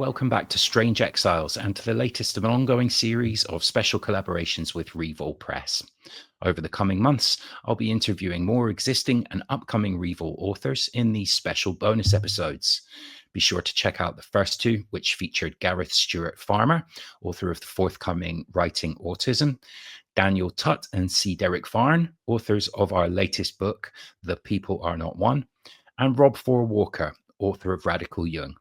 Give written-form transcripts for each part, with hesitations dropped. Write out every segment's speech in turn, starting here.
welcome back to Strange Exiles and to the latest of an ongoing series of special collaborations with Revol Press. Over the coming months, I'll be interviewing more existing and upcoming Revol authors in these special bonus episodes. Be sure to check out the first two, which featured Gareth Stewart Farmer, author of the forthcoming Writing Autism, Daniel Tutt and C. Derek Farn, authors of our latest book, The People Are Not One, and Rob Four Walker, author of Radical Young.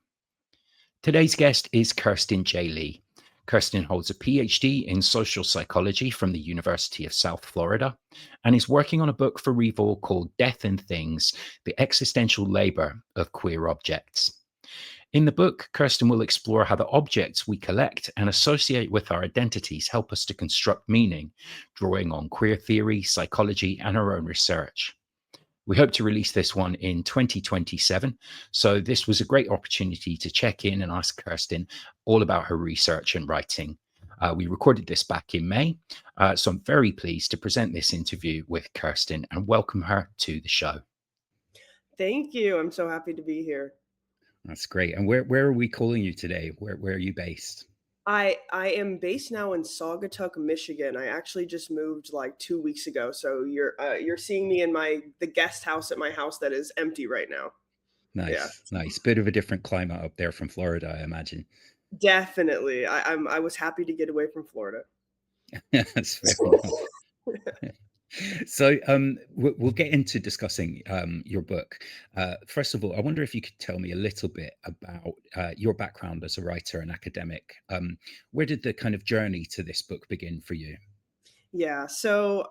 Today's guest is Kirsten J. Lee. Kirsten holds a PhD in social psychology from the University of South Florida and is working on a book for Revol called Death and Things, The Existential Labor of Queer Objects. In the book, Kirsten will explore how the objects we collect and associate with our identities help us to construct meaning, drawing on queer theory, psychology, and her own research. We hope to release this one in 2027. So this was a great opportunity to check in and ask Kirsten all about her research and writing. We recorded this back in May. So I'm very pleased to present this interview with Kirsten and welcome her to the show. Thank you. I'm so happy to be here. That's great. And where are we calling you today? Where are you based? I am based now in Saugatuck, Michigan. I actually just moved like 2 weeks ago, so you're seeing me in the guest house at my house that is empty right now. Yeah, Nice. Bit of a different climate up there from Florida, I imagine. definitely. I was happy to get away from Florida. That's fair enough. So we'll get into discussing your book. First of all, I wonder if you could tell me a little bit about your background as a writer and academic. Where did the kind of journey to this book begin for you? Yeah, so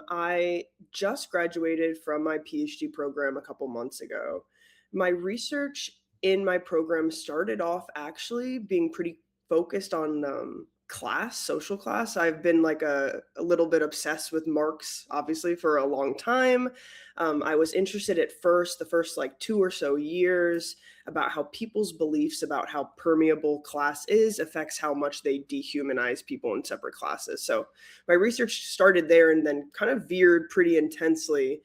I just graduated from my PhD program a couple months ago. My research in my program started off actually being pretty focused on social class. I've been like a little bit obsessed with Marx, obviously, for a long time. I was interested at first, the first like 2 or so years, about how people's beliefs about how permeable class is affects how much they dehumanize people in separate classes. So my research started there and then kind of veered pretty intensely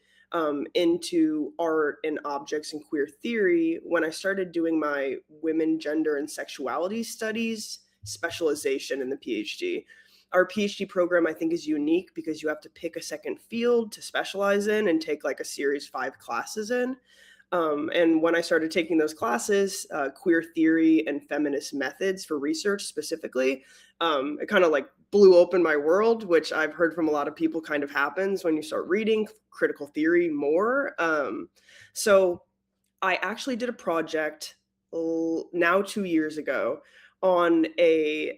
into art and objects and queer theory when I started doing my women, gender, and sexuality studies specialization in the PhD. Our PhD program, I think, is unique because you have to pick a second field to specialize in and take like a series 5 classes in. And when I started taking those classes, queer theory and feminist methods for research specifically, it kind of like blew open my world, which I've heard from a lot of people kind of happens when you start reading critical theory more. So I actually did a project now 2 years ago on a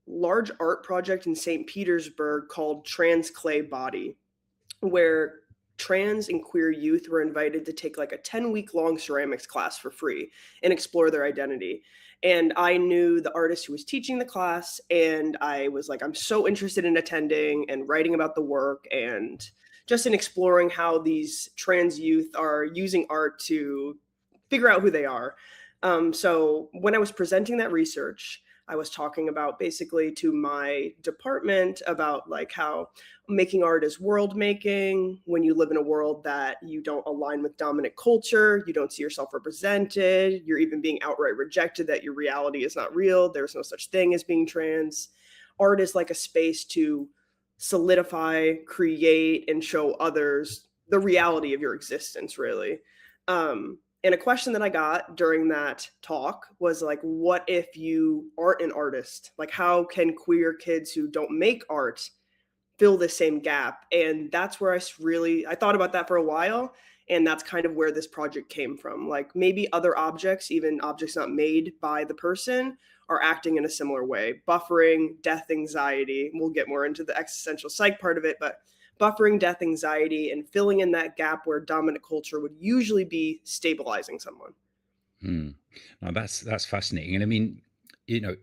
large art project in St. Petersburg called Trans Clay Body, where trans and queer youth were invited to take like a 10-week long ceramics class for free and explore their identity. And I knew the artist who was teaching the class, and I was like, I'm so interested in attending and writing about the work and just in exploring how these trans youth are using art to figure out who they are. So when I was presenting that research, I was talking about basically to my department about like how making art is world making. When you live in a world that you don't align with dominant culture, you don't see yourself represented, you're even being outright rejected, that your reality is not real, there's no such thing as being trans. Art is like a space to solidify, create, and show others the reality of your existence, really. And a question that I got during that talk was like, what if you aren't an artist? Like, how can queer kids who don't make art fill the same gap? And that's where I thought about that for a while. And that's kind of where this project came from. Like maybe other objects, even objects not made by the person, are acting in a similar way. Buffering, death anxiety. We'll get more into the existential psych part of it, but buffering death anxiety and filling in that gap where dominant culture would usually be stabilizing someone. Hmm. Now that's fascinating, and I mean, you know,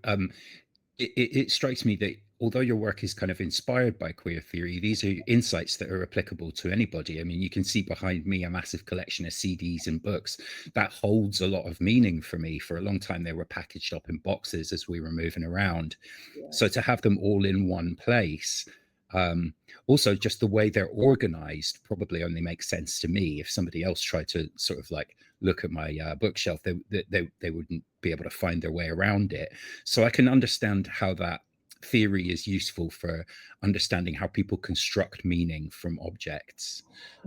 it strikes me that although your work is kind of inspired by queer theory, these are insights that are applicable to anybody. I mean, you can see behind me a massive collection of CDs and books that holds a lot of meaning for me. For a long time, they were packaged up in boxes as we were moving around. Yeah. So to have them all in one place, Also, just the way they're organized probably only makes sense to me. If somebody else tried to sort of like look at my bookshelf, they wouldn't be able to find their way around it. So I can understand how that theory is useful for understanding how people construct meaning from objects.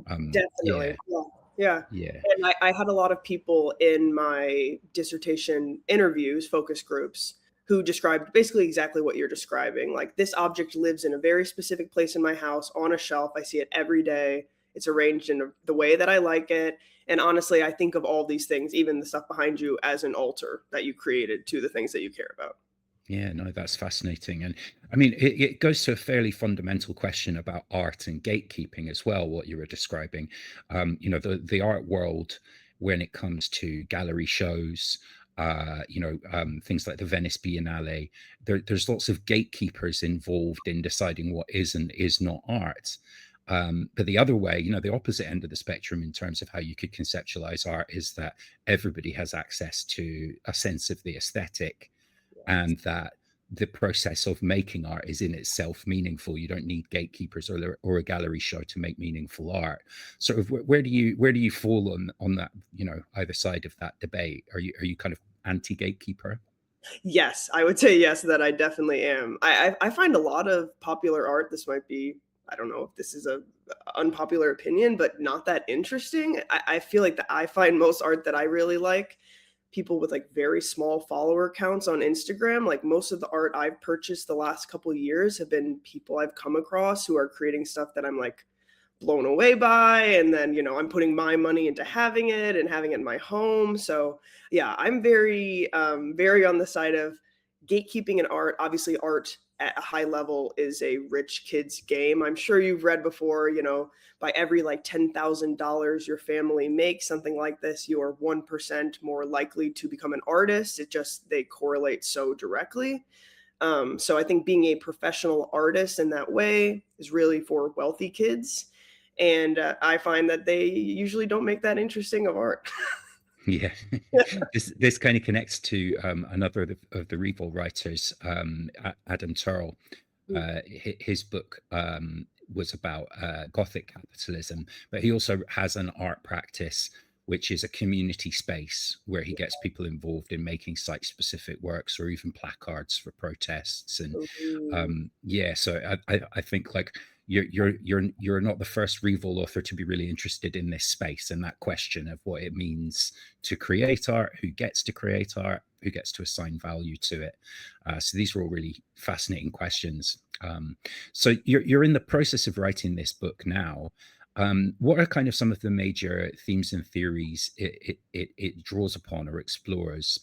Definitely. Yeah, Yeah. Yeah. yeah, And I had a lot of people in my dissertation interviews, focus groups, who described basically exactly what you're describing. Like, this object lives in a very specific place in my house on a shelf. I see it every day. It's arranged in the way that I like it. And honestly, I think of all these things, even the stuff behind you, as an altar that you created to the things that you care about. yeah. No, that's fascinating. And I mean, it goes to a fairly fundamental question about art and gatekeeping as well, what you were describing. The art world, when it comes to gallery shows, things like the Venice Biennale, there's lots of gatekeepers involved in deciding what is and is not art. But the other way, the opposite end of the spectrum in terms of how you could conceptualize art is that everybody has access to a sense of the aesthetic, and that the process of making art is in itself meaningful. You don't need gatekeepers or a gallery show to make meaningful art. Sort of where do you fall on that, either side of that debate? Are you kind of anti-gatekeeper? Yes, I would say yes, that I definitely am. I find a lot of popular art, this might be, I don't know if this is a unpopular opinion, but not that interesting. I feel like that I find most art that I really like, people with like very small follower counts on Instagram. Like, most of the art I've purchased the last couple years have been people I've come across who are creating stuff that I'm like blown away by, and then I'm putting my money into having it and having it in my home. So yeah, I'm very on the side of gatekeeping in art. Obviously, art at a high level is a rich kid's game. I'm sure you've read before, by every like $10,000 your family makes something like this, you're 1% more likely to become an artist. They correlate so directly. So I think being a professional artist in that way is really for wealthy kids. And I find that they usually don't make that interesting of art. Yeah, this kind of connects to another of the Revol writers, Adam Turrell. His book was about Gothic capitalism, but he also has an art practice which is a community space where he gets people involved in making site-specific works or even placards for protests. And Ooh. yeah, so I think like you're not the first Revol author to be really interested in this space and that question of what it means to create art, who gets to create art, who gets to assign value to it. So these are all really fascinating questions. So you're in the process of writing this book now. What are kind of some of the major themes and theories it draws upon or explores?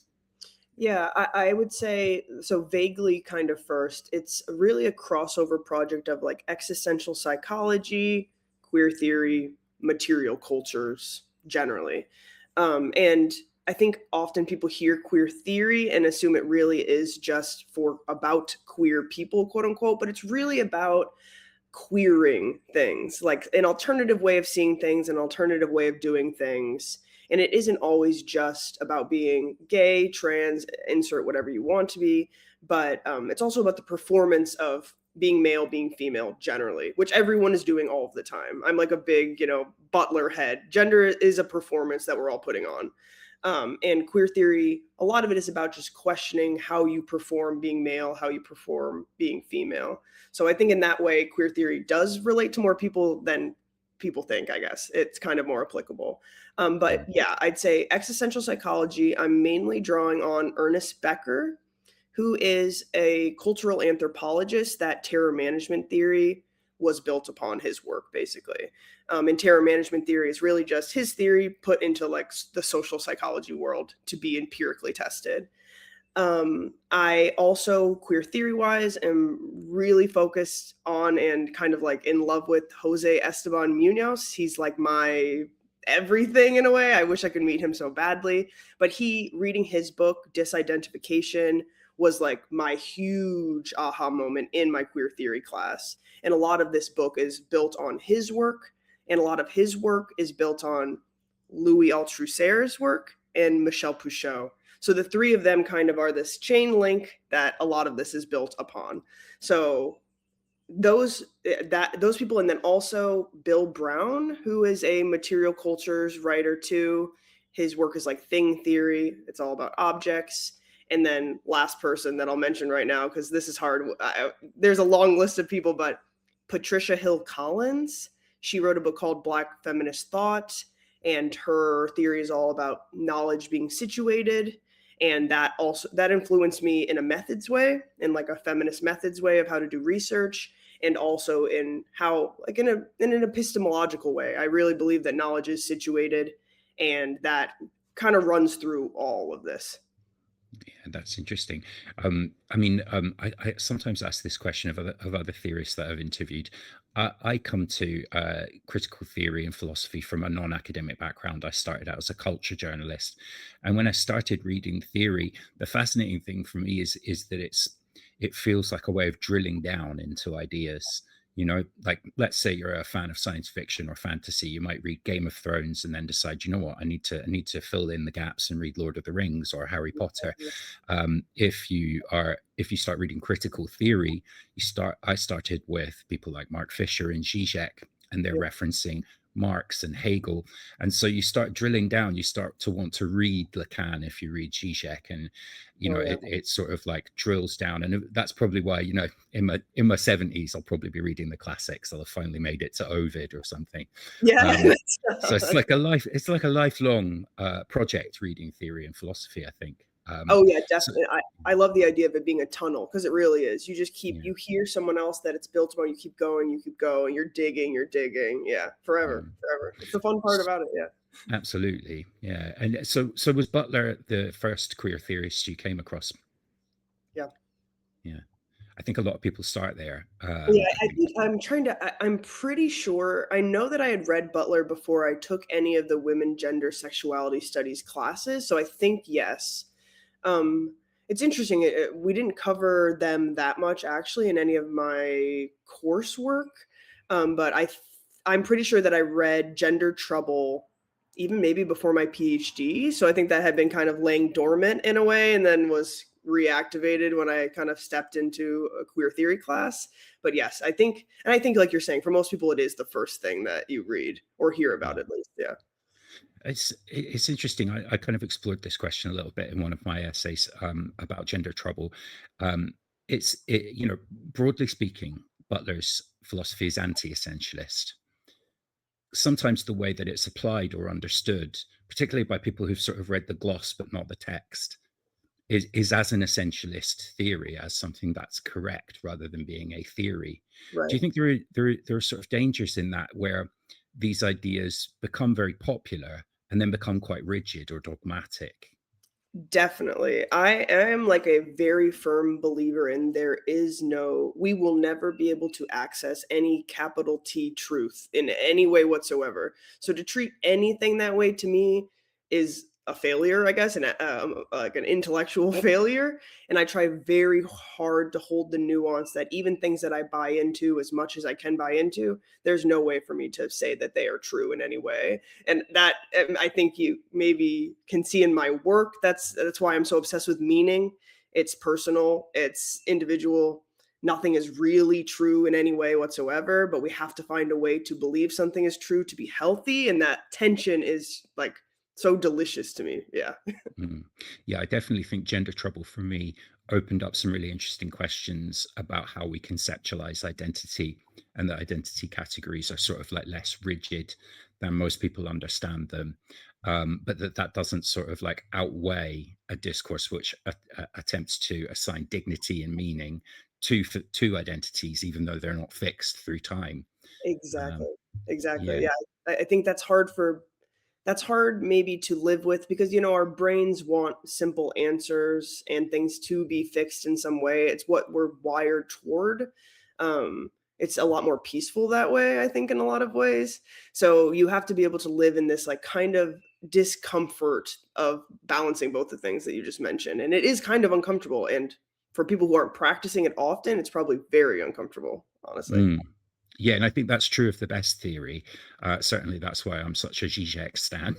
Yeah, I would say so vaguely kind of first. It's really a crossover project of like existential psychology, queer theory, material cultures generally. And I think often people hear queer theory and assume it really is just for about queer people, quote unquote, but it's really about queering things, like an alternative way of seeing things, an alternative way of doing things. And it isn't always just about being gay, trans, insert whatever you want to be, but it's also about the performance of being male, being female generally, which everyone is doing all of the time. I'm like a big, butler head. Gender is a performance that we're all putting on. And queer theory, a lot of it is about just questioning how you perform being male, how you perform being female. So I think in that way, queer theory does relate to more people than people think, I guess. It's kind of more applicable. But yeah, I'd say existential psychology, I'm mainly drawing on Ernest Becker, who is a cultural anthropologist that terror management theory was built upon his work, basically. And terror management theory is really just his theory put into like the social psychology world to be empirically tested. I also, queer theory wise, am really focused on and kind of like in love with Jose Esteban Munoz. He's like my everything in a way. I wish I could meet him so badly. But reading his book, Disidentification, was like my huge aha moment in my queer theory class. And a lot of this book is built on his work, and a lot of his work is built on Louis Althusser's work and Michel Pouchot. So the three of them kind of are this chain link that a lot of this is built upon. So those people, and then also Bill Brown, who is a material cultures writer too. His work is like thing theory. It's all about objects. And then last person that I'll mention right now, because this is hard. There's a long list of people, but Patricia Hill Collins. She wrote a book called Black Feminist Thought, and her theory is all about knowledge being situated. And that influenced me in a methods way, in like a feminist methods way of how to do research, and also in how, like, in an epistemological way. I really believe that knowledge is situated, and that kind of runs through all of this. Yeah, that's interesting. I sometimes ask this question of other theorists that I've interviewed. I come to critical theory and philosophy from a non-academic background. I started out as a culture journalist, and when I started reading theory, the fascinating thing for me is that it feels like a way of drilling down into ideas. You know, like, let's say you're a fan of science fiction or fantasy, you might read Game of Thrones and then decide, you know what, I need to fill in the gaps and read Lord of the Rings or Harry Potter. If you start reading critical theory, I started with people like Mark Fisher and Zizek, and they're Yeah. referencing Marx and Hegel. And so you start drilling down, you start to want to read Lacan if you read Zizek, and Oh yeah. it sort of like drills down. And that's probably why, in my 70s, I'll probably be reading the classics. I'll have finally made it to Ovid or something. Yeah. Um, so it's like a lifelong project, reading theory and philosophy, I think. Oh yeah, So definitely. I love the idea of it being a tunnel, because it really is. You just keep, yeah, you hear someone else that it's built on, you keep going, you keep going, you're digging, you're digging. Yeah, forever, mm. forever. It's the fun part about it. Yeah. Absolutely, yeah. And so was Butler the first queer theorist you came across? Yeah. Yeah, I think a lot of people start there. Yeah, I I think, think I'm pretty sure. I know that I had read Butler before I took any of the women, gender, sexuality studies classes. So I think yes. Um, it's interesting. We didn't cover them that much actually in any of my coursework, but I'm pretty sure that I read Gender Trouble even maybe before my PhD. So I think that had been kind of laying dormant in a way, and then was reactivated when I kind of stepped into a queer theory class. But yes, I think like you're saying, for most people, it is the first thing that you read or hear about, yeah. at least. Yeah. It's interesting. I kind of explored this question a little bit in one of my essays about gender trouble. Broadly speaking, Butler's philosophy is anti-essentialist. Sometimes the way that it's applied or understood, particularly by people who've sort of read the gloss but not the text, is as an essentialist theory, as something that's correct rather than being a theory. Do Right. you think there are sort of dangers in that, where these ideas become very popular and then become quite rigid or dogmatic? Definitely. I am like a very firm believer in we will never be able to access any capital T truth in any way whatsoever. So to treat anything that way, to me, is a failure, I guess, and like an intellectual failure. And I try very hard to hold the nuance that even things that I buy into as much as I can buy into, there's no way for me to say that they are true in any way. And that, I think you maybe can see in my work. That's why I'm so obsessed with meaning. It's personal, it's individual. Nothing is really true in any way whatsoever, but we have to find a way to believe something is true to be healthy, and that tension is like so delicious to me. Yeah. Mm. Yeah, I definitely think gender trouble for me opened up some really interesting questions about how we conceptualize identity, and that identity categories are sort of like less rigid than most people understand them. But that doesn't sort of like outweigh a discourse which attempts to assign dignity and meaning to identities, even though they're not fixed through time. Um, Exactly. Exactly. yeah. Yeah. I think that's hard maybe to live with, because our brains want simple answers and things to be fixed in some way. It's what we're wired toward. It's a lot more peaceful that way, I think, in a lot of ways. So you have to be able to live in this like kind of discomfort of balancing both the things that you just mentioned, and it is kind of uncomfortable. And for people who aren't practicing it often, it's probably very uncomfortable, honestly. Mm. Yeah, and I think that's true of the best theory. Certainly, that's why I'm such a Zizek stan,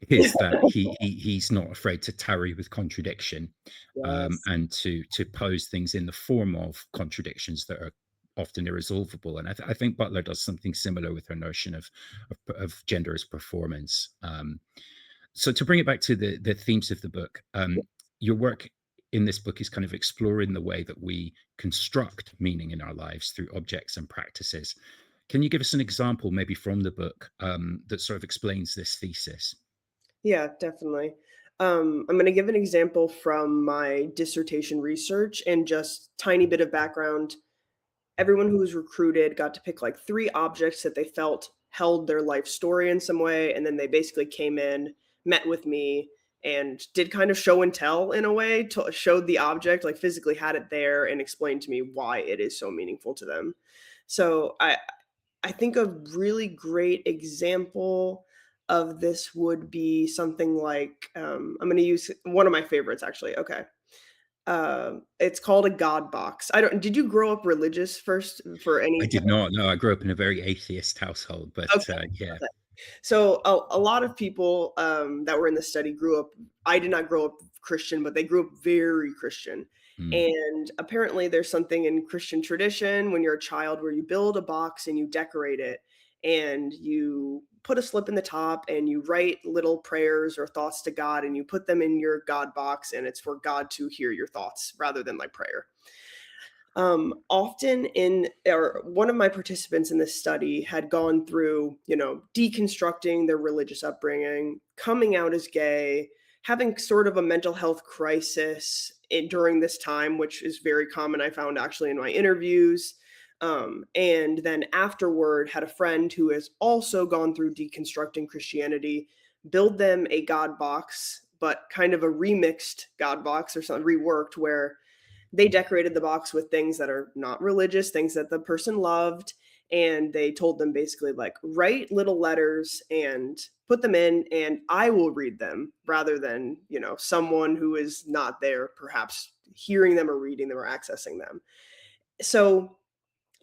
is that he's not afraid to tarry with contradiction, Yes. and to pose things in the form of contradictions that are often irresolvable. And I think Butler does something similar with her notion of gender as performance. So to bring it back to the themes of the book, your work in this book is kind of exploring the way that we construct meaning in our lives through objects and practices. Can you give us an example, maybe from the book, that sort of explains this thesis? Yeah, definitely. I'm going to give an example from my dissertation research and just tiny bit of background. Everyone who was recruited got to pick like 3 objects that they felt held their life story in some way, and then they basically came in, met with me, and did kind of show and tell in a way, showed the object, like physically had it there and explained to me why it is so meaningful to them. So I think a really great example of this would be something like, I'm gonna use one of my favorites actually, okay. It's called a God box. I don't Did you grow up religious first for I any did not. No, I grew up in a very atheist household, but Okay, yeah. okay. So a lot of people that were in the study grew up. I did not grow up Christian, but they grew up very Christian. Mm. And apparently, there's something in Christian tradition when you're a child where you build a box and you decorate it, and you put a slip in the top, and you write little prayers or thoughts to God, and you put them in your God box, and it's for God to hear your thoughts rather than like prayer. Often in or one of my participants in this study had gone through, deconstructing their religious upbringing, coming out as gay, having sort of a mental health crisis during this time, which is very common. I found actually in my interviews. And then afterward, had a friend who has also gone through deconstructing Christianity, build them a God box, but kind of a remixed God box or something reworked where they decorated the box with things that are not religious, things that the person loved, and they told them basically like write little letters and put them in and I will read them rather than, someone who is not there perhaps hearing them or reading them or accessing them. So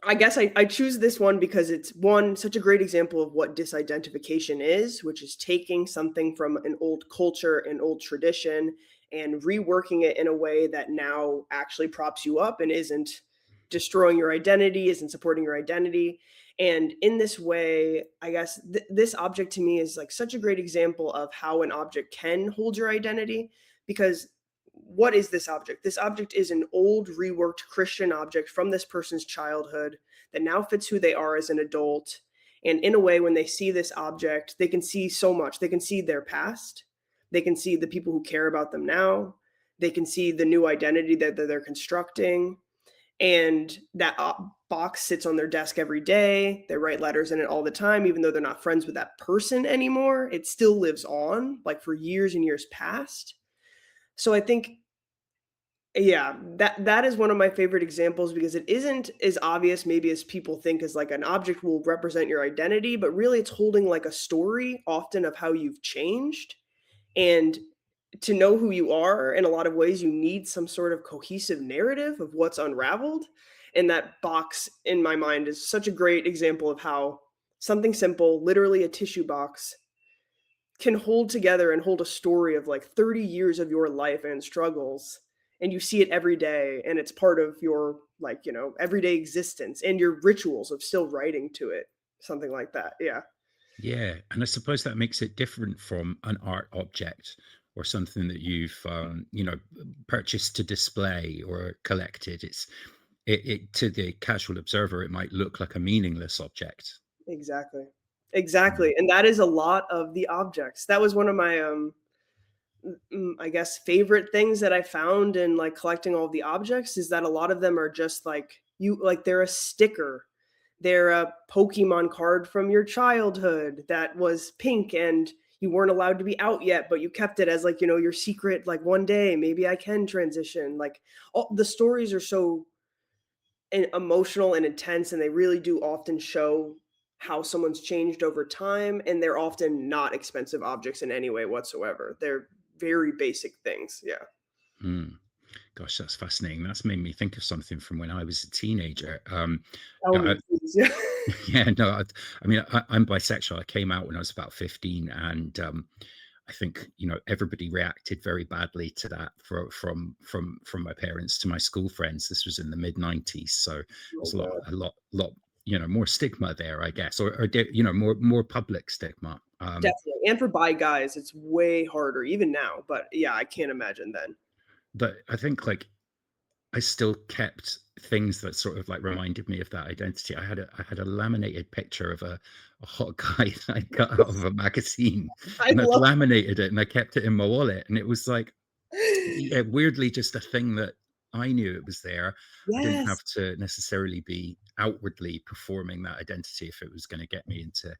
I guess I choose this one because it's one such a great example of what disidentification is, which is taking something from an old culture, an old tradition, and reworking it in a way that now actually props you up and isn't destroying your identity, isn't supporting your identity. And in this way, I guess this object to me is like such a great example of how an object can hold your identity because what is this object? This object is an old, reworked Christian object from this person's childhood that now fits who they are as an adult. And in a way, when they see this object, they can see so much. They can see their past, they can see the people who care about them now, they can see the new identity that they're constructing. And that box sits on their desk every day. They write letters in it all the time, even though they're not friends with that person anymore. It still lives on, like for years and years past. So I think yeah, that is one of my favorite examples because it isn't as obvious maybe as people think as like an object will represent your identity, but really it's holding like a story often of how you've changed. And to know who you are in a lot of ways, you need some sort of cohesive narrative of what's unraveled. And that box in my mind is such a great example of how something simple, literally a tissue box, can hold together and hold a story of like 30 years of your life and struggles, and you see it every day and it's part of your like everyday existence and your rituals of still writing to it, something like that. Yeah. Yeah, and I suppose that makes it different from an art object or something that you've purchased to display or collected. It to the casual observer, it might look like a meaningless object. Exactly. Mm. Exactly, and that is a lot of the objects. That was one of my I guess favorite things that I found in like collecting all of the objects is that a lot of them are just like they're a sticker. They're a Pokemon card from your childhood that was pink and you weren't allowed to be out yet, but you kept it as like, your secret, like one day maybe I can transition. Like all the stories are so emotional and intense, and they really do often show how someone's changed over time, and they're often not expensive objects in any way whatsoever. They're very basic things. Yeah. Mm. Gosh, that's fascinating. That's made me think of something from when I was a teenager. Tell me, Yeah, please. Yeah. yeah, no, I mean, I'm bisexual. I came out when I was about 15, and I think, everybody reacted very badly to that, from my parents to my school friends. This was in the mid-90s, so Oh there's god. a lot, more stigma there, I guess, or more public stigma. Definitely. And for bi guys, it's way harder even now, but yeah, I can't imagine then. But I think, like, I still kept things that sort of like reminded me of that identity. I had a laminated picture of a hot guy that I got out of a magazine, I and I'd love laminated it and I kept it in my wallet. And it was like, yeah, weirdly just a thing that I knew it was there. I didn't Yes. have to necessarily be outwardly performing that identity if it was going to get me into,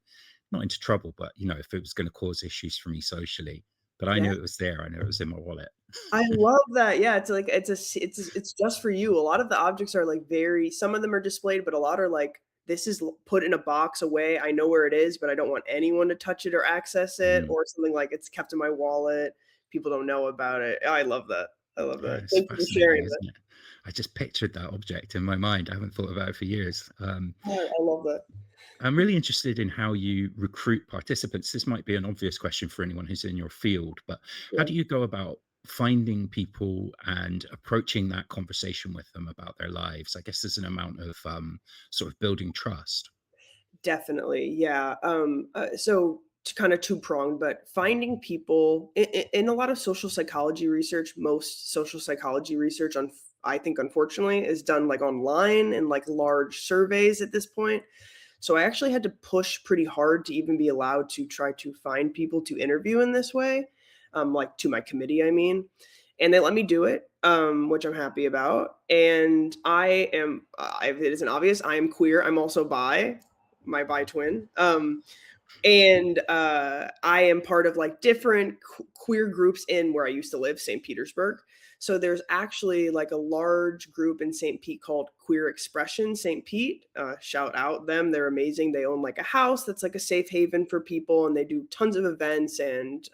not into trouble, but if it was going to cause issues for me socially. But I Yeah. knew it was there. I knew it was in my wallet. I love that. Yeah, it's like it's just for you. A lot of the objects are like very some of them are displayed, but a lot are like this is put in a box away. I know where it is, but I don't want anyone to touch it or access it Mm. or something like it's kept in my wallet. People don't know about it. I love that. I love Yeah, that. it's Thank you for fascinating, sharing that. isn't it? I just pictured that object in my mind. I haven't thought about it for years. I love that. I'm really interested in how you recruit participants. This might be an obvious question for anyone who's in your field, but how Yeah. do you go about finding people and approaching that conversation with them about their lives? I guess there's an amount of sort of building trust. Definitely, yeah. So kind of two-pronged, but finding people in a lot of social psychology research, most social psychology research on, I think, unfortunately, is done like online and like large surveys at this point. So I actually had to push pretty hard to even be allowed to try to find people to interview in this way, like to my committee, I mean. And they let me do it, which I'm happy about. And it isn't obvious, I am queer. I'm also bi, my bi twin. And I am part of like different queer groups in where I used to live, St. Petersburg. So there's actually like a large group in St. Pete called Queer Expression St. Pete. Shout out them. They're amazing. They own like a house that's like a safe haven for people and they do tons of events and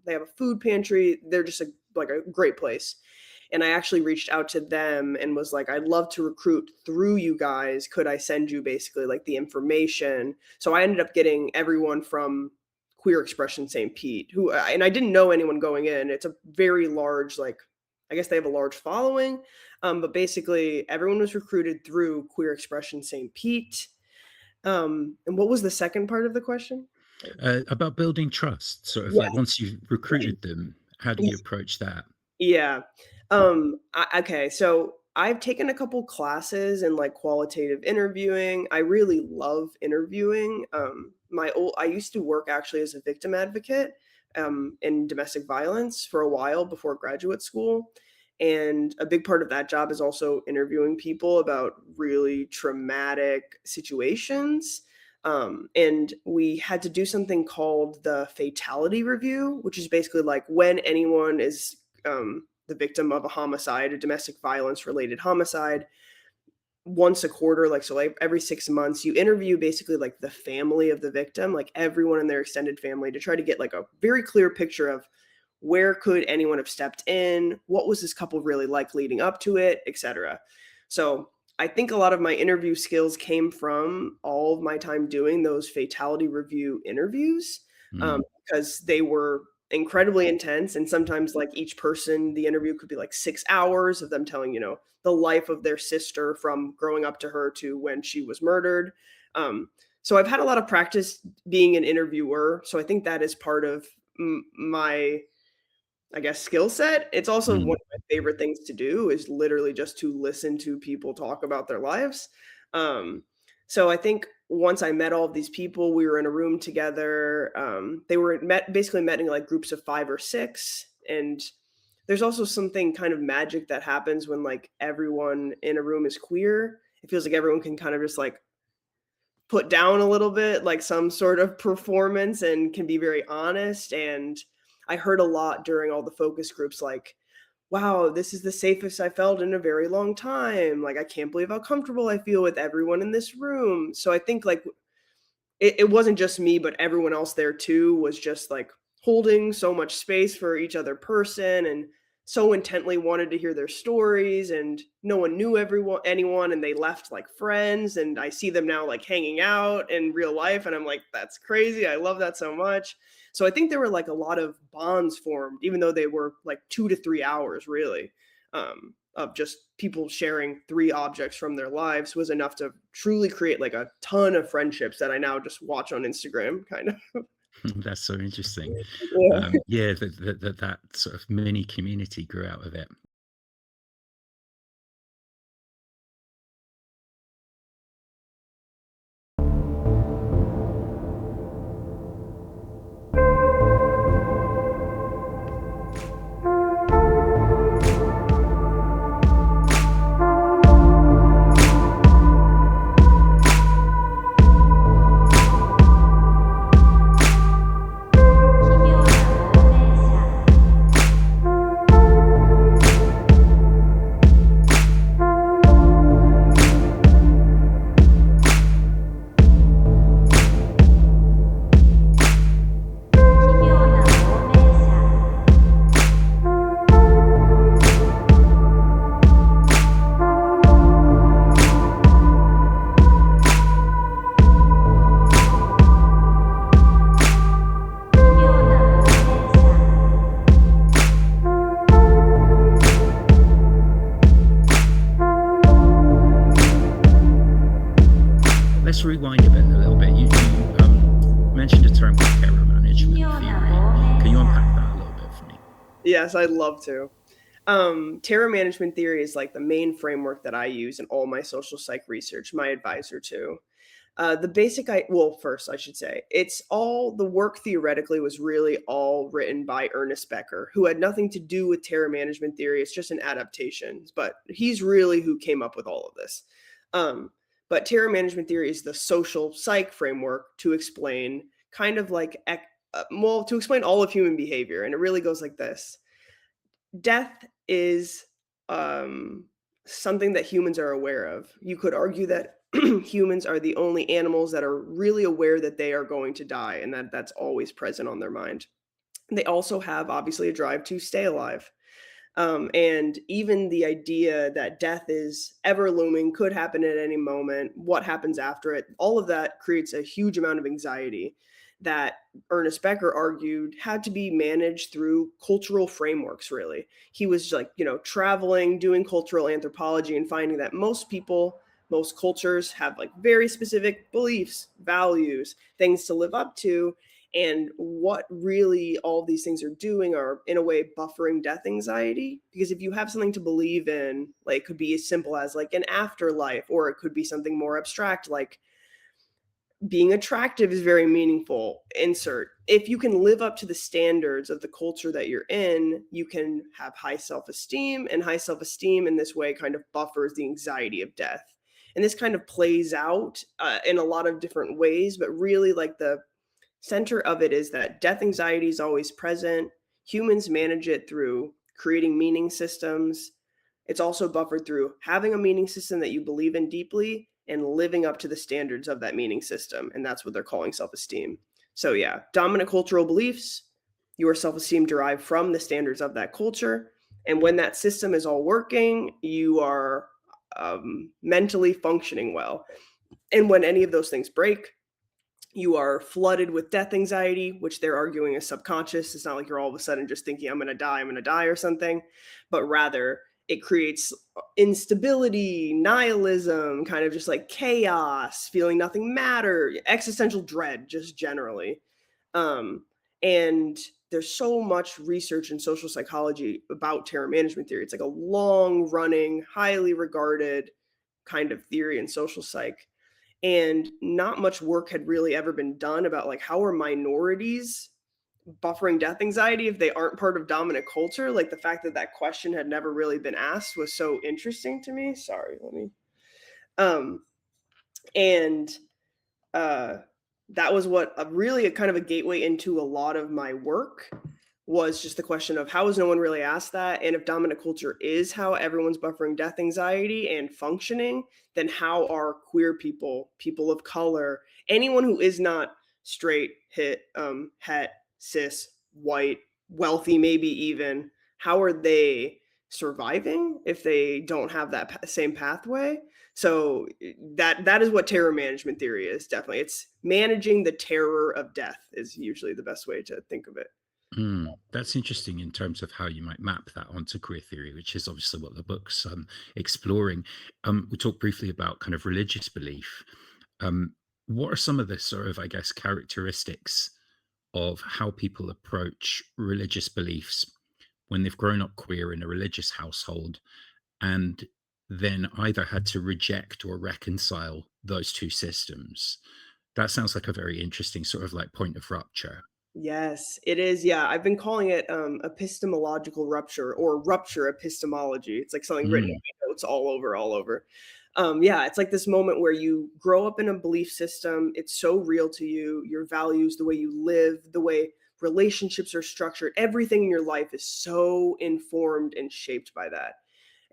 they have a food pantry. They're just like a great place. And I actually reached out to them and was like, I'd love to recruit through you guys. Could I send you basically like the information? So I ended up getting everyone from Queer Expression St. Pete, who, and I didn't know anyone going in. It's a very large, like, I guess they have a large following. But basically, everyone was recruited through Queer Expression St. Pete. And what was the second part of the question? About building trust, sort of like Yes. once you've recruited them, how do you approach that? Yeah. Okay, so I've taken a couple classes in like qualitative interviewing. I really love interviewing. I used to work actually as a victim advocate in domestic violence for a while before graduate school. And a big part of that job is also interviewing people about really traumatic situations. And we had to do something called the fatality review, which is basically like when anyone is the victim of a homicide, a domestic violence related homicide, once a quarter, like so, like every 6 months, you interview basically like the family of the victim, like everyone in their extended family, to try to get like a very clear picture of where could anyone have stepped in, what was this couple really like leading up to it, etc. So I think a lot of my interview skills came from all of my time doing those fatality review interviews, Mm. because they were incredibly intense. And sometimes, like each person, the interview could be like 6 hours of them telling, the life of their sister from growing up to her to when she was murdered. So I've had a lot of practice being an interviewer. So I think that is part of my, I guess, skill set. It's also one Mm. of my favorite things to do is literally just to listen to people talk about their lives. Um, so I think once I met all of these people, we were in a room together. They were basically met in like groups of 5 or 6. And there's also something kind of magic that happens when like everyone in a room is queer. It feels like everyone can kind of just like put down a little bit, like some sort of performance and can be very honest. And I heard a lot during all the focus groups, like, wow, this is the safest I felt in a very long time. Like, I can't believe how comfortable I feel with everyone in this room. So I think like it wasn't just me, but everyone else there too was just like holding so much space for each other person and so intently wanted to hear their stories and no one knew anyone and they left like friends and I see them now like hanging out in real life and I'm like that's crazy. I love that so much. So I think there were like a lot of bonds formed, even though they were like 2 to 3 hours, really, of just people sharing 3 objects from their lives was enough to truly create like a ton of friendships that I now just watch on Instagram, kind of. That's so interesting. Yeah. Yeah, that sort of mini community grew out of it. Let's rewind a little bit. You mentioned a term called terror management theory. Can you unpack that a little bit for me? Yes, I'd love to. Terror management theory is like the main framework that I use in all my social psych research, my advisor too. Well, first I should say, it's all the work theoretically was really all written by Ernest Becker, who had nothing to do with terror management theory. It's just an adaptation, but he's really who came up with all of this. Um, but terror management theory is the social psych framework to explain kind of like, well, to explain all of human behavior. And it really goes like this: death is um, something that humans are aware of. You could argue that humans are the only animals that are really aware that they are going to die and that that's always present on their mind. They also have obviously a drive to stay alive. And even the idea that death is ever looming, could happen at any moment, what happens after it, all of that creates a huge amount of anxiety that Ernest Becker argued had to be managed through cultural frameworks, really. He was like, traveling, doing cultural anthropology, and finding that most people, most cultures have like very specific beliefs, values, things to live up to, and what really all these things are doing are, in a way, buffering death anxiety. Because if you have something to believe in, like, it could be as simple as like an afterlife, or it could be something more abstract, like being attractive is very meaningful. Insert. If you can live up to the standards of the culture that you're in, you can have high self esteem, and high self esteem in this way kind of buffers the anxiety of death. And this kind of plays out in a lot of different ways, but really, like, the center of it is that death anxiety is always present. Humans manage it through creating meaning systems. It's also buffered through having a meaning system that you believe in deeply and living up to the standards of that meaning system. And that's what they're calling self esteem. So, yeah, dominant cultural beliefs, your self esteem derived from the standards of that culture. And when that system is all working, you are mentally functioning well. And when any of those things break, you are flooded with death anxiety, which they're arguing is subconscious. It's not like you're all of a sudden just thinking, I'm going to die or something, but rather it creates instability, nihilism, kind of just like chaos, feeling nothing matter, existential dread, just generally. And there's so much research in social psychology about terror management theory. It's like a long running, highly regarded kind of theory in social psych, and not much work had really ever been done about like how are minorities buffering death anxiety if they aren't part of dominant culture. Like, the fact that that question had never really been asked was so interesting to me. Sorry, let me and uh that was what really a kind of a gateway into a lot of my work, was just the question of how has no one really asked that? And if dominant culture is how everyone's buffering death anxiety and functioning, then how are queer people, people of color, anyone who is not straight, het, cis, white, wealthy, maybe even, how are they surviving if they don't have that same pathway? So that is what terror management theory is. Definitely, it's managing the terror of death is usually the best way to think of it. That's interesting in terms of how you might map that onto queer theory, which is obviously what the book's exploring. We talked briefly about kind of religious belief. Um, what are some of the sort of, I guess, characteristics of how people approach religious beliefs when they've grown up queer in a religious household and then either had to reject or reconcile those two systems? That sounds like a very interesting sort of like point of rupture. Yes, it is. Yeah, I've been calling it epistemological rupture or rupture epistemology. It's like something written in Mm, my notes all over, all over. Yeah, it's like this moment where you grow up in a belief system. It's so real to you, your values, the way you live, the way relationships are structured. Everything in your life is so informed and shaped by that.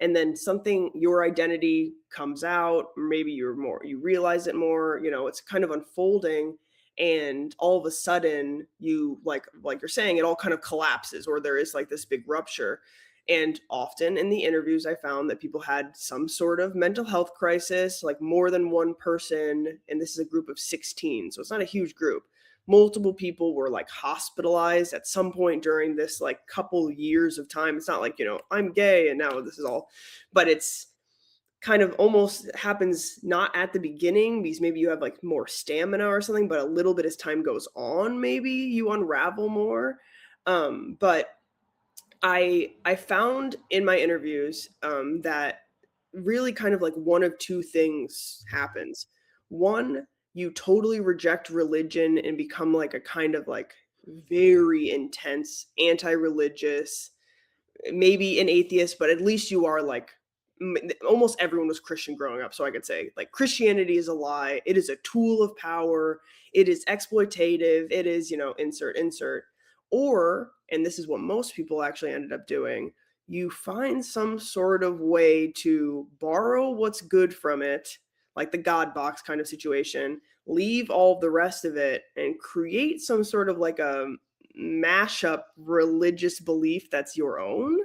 And then something, your identity comes out, or maybe you realize it more, it's kind of unfolding, and all of a sudden you like you're saying, it all kind of collapses, or there is like this big rupture. And often in the interviews I found that people had some sort of mental health crisis, like more than one person, and this is a group of 16, so it's not a huge group. Multiple people were like hospitalized at some point during this like couple years of time. It's not like, I'm gay and now this is all, but it's kind of almost happens not at the beginning, because maybe you have like more stamina or something, but a little bit as time goes on, maybe you unravel more. But I found in my interviews that really kind of like one of two things happens. One, you totally reject religion and become like a kind of like very intense anti-religious, maybe an atheist, but at least you are like almost everyone was Christian growing up. So I could say like Christianity is a lie. It is a tool of power. It is exploitative. It is, insert, insert. Or, and this is what most people actually ended up doing, you find some sort of way to borrow what's good from it, like the God box kind of situation, leave all the rest of it, and create some sort of like a mashup religious belief that's your own,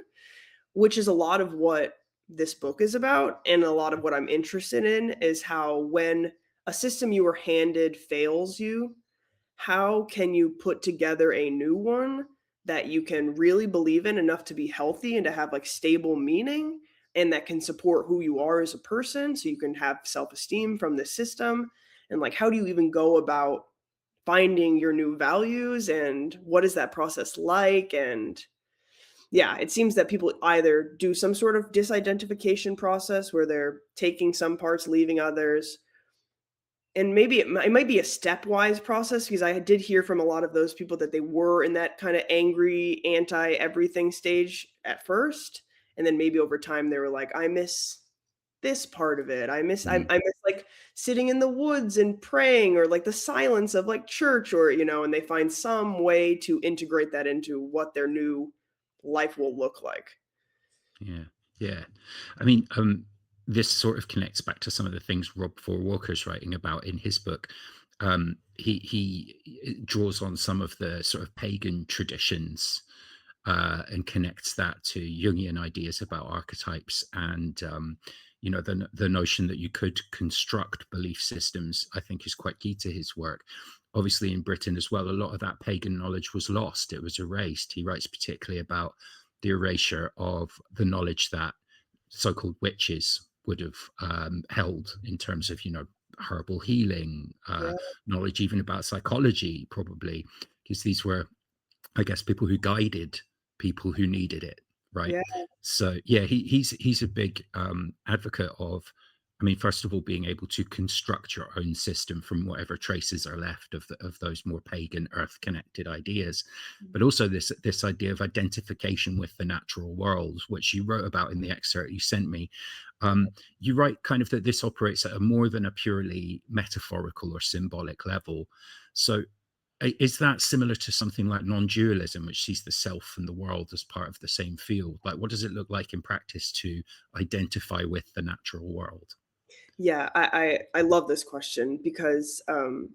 which is a lot of what this book is about. And a lot of what I'm interested in is how, when a system you were handed fails you, how can you put together a new one that you can really believe in enough to be healthy and to have like stable meaning, and that can support who you are as a person, so you can have self-esteem from the system? And like, how do you even go about finding your new values, and what is that process like? And yeah, it seems that people either do some sort of disidentification process where they're taking some parts, leaving others, and maybe it might be a stepwise process, because I did hear from a lot of those people that they were in that kind of angry, anti everything stage at first, and then maybe over time they were like, I miss this part of it. mm. I miss like sitting in the woods and praying, or like the silence of like church, or and they find some way to integrate that into what their new life will look like. Yeah, yeah. I mean, this sort of connects back to some of the things Rob Four Walker's writing about in his book. He draws on some of the sort of pagan traditions and connects that to Jungian ideas about archetypes and the notion that you could construct belief systems. I think is quite key to his work. Obviously, in Britain as well, a lot of that pagan knowledge was lost. It was erased. He writes particularly about the erasure of the knowledge that so-called witches would have held in terms of herbal healing, Yeah, knowledge even about psychology, probably because these were, I guess, people who guided people who needed it, right? yeah, So yeah, he's a big advocate of, I mean, first of all, being able to construct your own system from whatever traces are left of those more pagan, earth-connected ideas, but also this idea of identification with the natural world, which you wrote about in the excerpt you sent me. You write kind of that this operates at a more than a purely metaphorical or symbolic level. So is that similar to something like non-dualism, which sees the self and the world as part of the same field? Like, what does it look like in practice to identify with the natural world? yeah. I love this question, because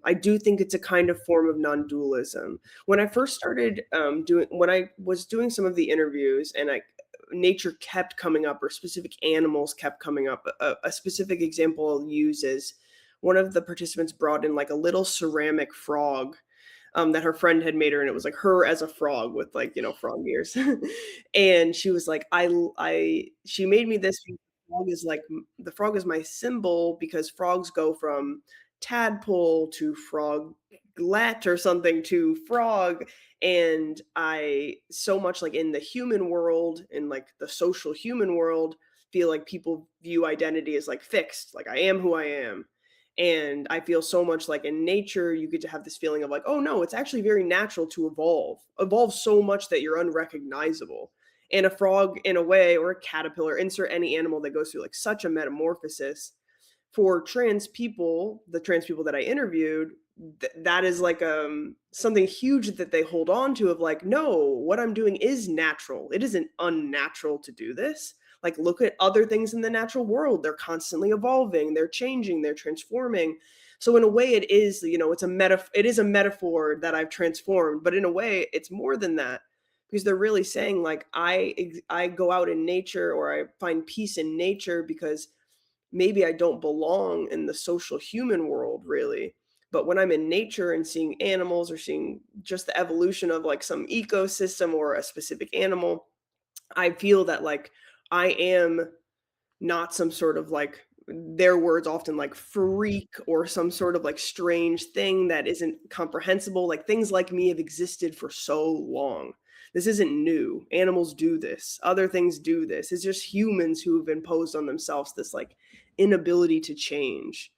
I do think it's a kind of form of non-dualism. When I first started when I was doing some of the interviews, and nature kept coming up, or specific animals kept coming up. A specific example I'll use is one of the participants brought in like a little ceramic frog that her friend had made her, and it was like her as a frog with like, frog ears. And she was like, she made me this because the frog is my symbol, because frogs go from tadpole to froglet or something to frog. And I so much like in the human world, in like the social human world, feel like people view identity as like fixed, like I am who I am. And I feel so much like in nature, you get to have this feeling of like, oh no, it's actually very natural to evolve so much that you're unrecognizable. And a frog, in a way, or a caterpillar, insert any animal that goes through like such a metamorphosis, for the trans people that I interviewed, that is like something huge that they hold on to, of like, no, what I'm doing is natural. It isn't unnatural to do this. Like, look at other things in the natural world. They're constantly evolving, they're changing, they're transforming. So in a way, it is, it is a metaphor that I've transformed, but in a way, it's more than that, because they're really saying like, I go out in nature, or I find peace in nature, because maybe I don't belong in the social human world really. But when I'm in nature and seeing animals, or seeing just the evolution of like some ecosystem or a specific animal, I feel that like I am not some sort of like, their words often, like freak, or some sort of like strange thing that isn't comprehensible. Like, things like me have existed for so long. This isn't new. Animals do this. Other things do this. It's just humans who have imposed on themselves this like inability to change.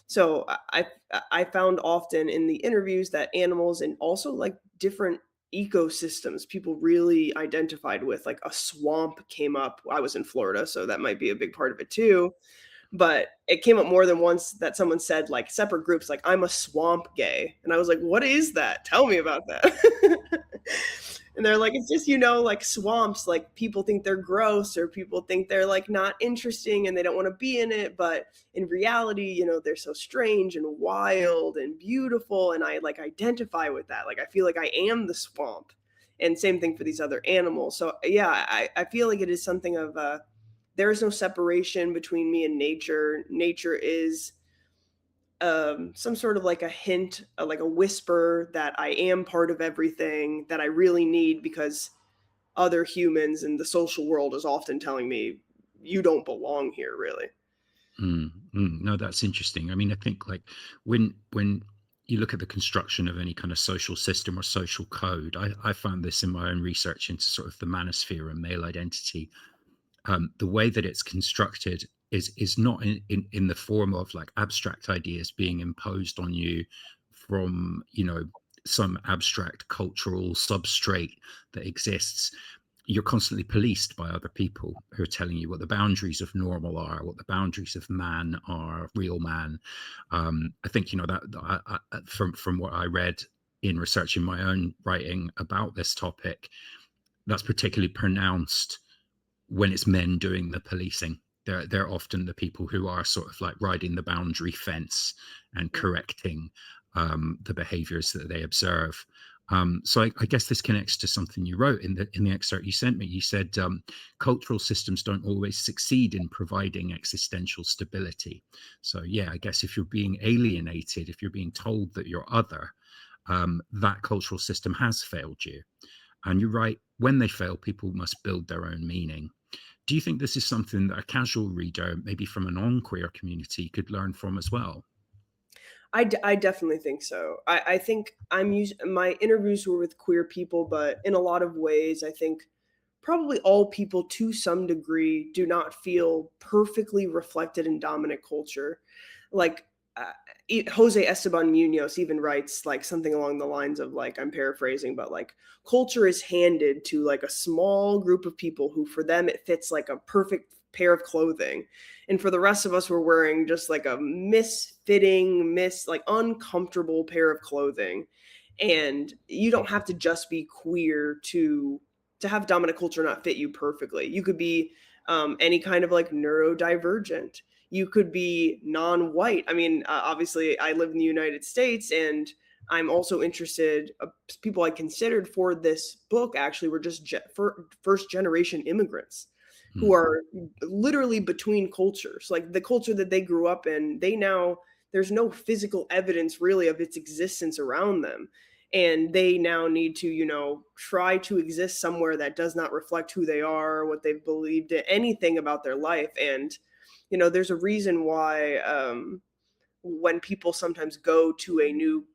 So I found often in the interviews that animals, and also like different ecosystems, people really identified with. Like a swamp came up. I was in Florida, so that might be a big part of it too. But it came up more than once that someone said, like, separate groups, like, I'm a swamp gay. And I was like, what is that? Tell me about that. And they're like, it's just, like swamps, like people think they're gross, or people think they're like not interesting and they don't want to be in it. But in reality, they're so strange and wild and beautiful. And I like identify with that. Like, I feel like I am the swamp. And same thing for these other animals. So yeah, I feel like it is something of there is no separation between me and nature. Nature is some sort of like a hint, like a whisper that I am part of everything that I really need, because other humans in the social world is often telling me, you don't belong here, really. No, that's interesting. I mean, I think like when you look at the construction of any kind of social system or social code, I found this in my own research into sort of the manosphere and male identity. The way that it's constructed is not in the form of like abstract ideas being imposed on you from some abstract cultural substrate that exists. You're constantly policed by other people who are telling you what the boundaries of normal are, what the boundaries of man are, real man. I think from what I read in researching my own writing about this topic, that's particularly pronounced when it's men doing the policing. They're often the people who are sort of like riding the boundary fence and correcting the behaviors that they observe. So I guess this connects to something you wrote in the excerpt you sent me. You said cultural systems don't always succeed in providing existential stability. So yeah, I guess if you're being alienated, if you're being told that you're other, that cultural system has failed you. And you're right, when they fail, people must build their own meaning. Do you think this is something that a casual reader, maybe from a non-queer community, could learn from as well? I definitely think so. I think my interviews were with queer people, but in a lot of ways, I think probably all people to some degree do not feel perfectly reflected in dominant culture. Like uh, Jose Esteban Munoz even writes like something along the lines of like, I'm paraphrasing, but like, culture is handed to like a small group of people who, for them, it fits like a perfect pair of clothing. And for the rest of us, we're wearing just like a misfitting, like uncomfortable pair of clothing. And you don't have to just be queer to have dominant culture not fit you perfectly. You could be any kind of like neurodivergent. You could be non-white. I mean, obviously, I live in the United States, and I'm also interested, people I considered for this book actually were just for first generation immigrants who Mm, are literally between cultures. Like the culture that they grew up in, there's no physical evidence really of its existence around them. And they now need to, try to exist somewhere that does not reflect who they are, what they've believed, anything about their life. And, there's a reason why when people sometimes go to a new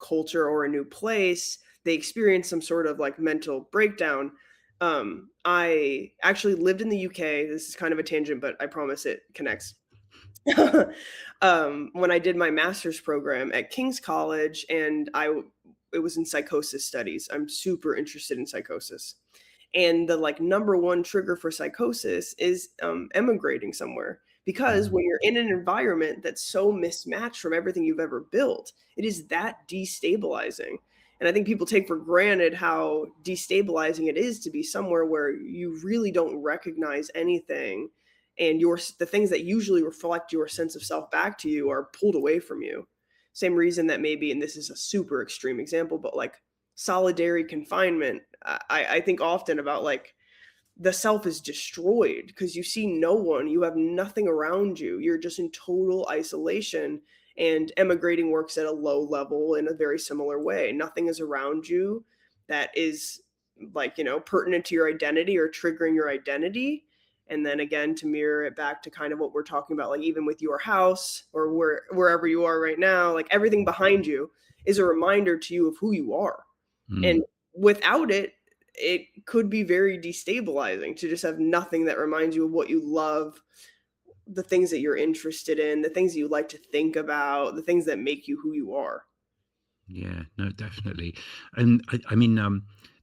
culture or a new place, they experience some sort of like mental breakdown. I actually lived in the UK. This is kind of a tangent, but I promise it connects. When I did my master's program at King's College, and it was in psychosis studies. I'm super interested in psychosis. And the like number one trigger for psychosis is emigrating somewhere. Because mm, when you're in an environment that's so mismatched from everything you've ever built, it is that destabilizing. And I think people take for granted how destabilizing it is to be somewhere where you really don't recognize anything, and the things that usually reflect your sense of self back to you are pulled away from you. Same reason that maybe, and this is a super extreme example, but like solitary confinement, I think often about like the self is destroyed because you see no one, you have nothing around you, you're just in total isolation. And emigrating works at a low level in a very similar way. Nothing is around you that is like, pertinent to your identity or triggering your identity. And then again, to mirror it back to kind of what we're talking about, like even with your house or wherever you are right now, like everything behind you is a reminder to you of who you are. And mm. without it, it could be very destabilizing to just have nothing that reminds you of what you love, the things that you're interested in, the things that you like to think about, the things that make you who you are. Yeah, no, definitely. And I mean,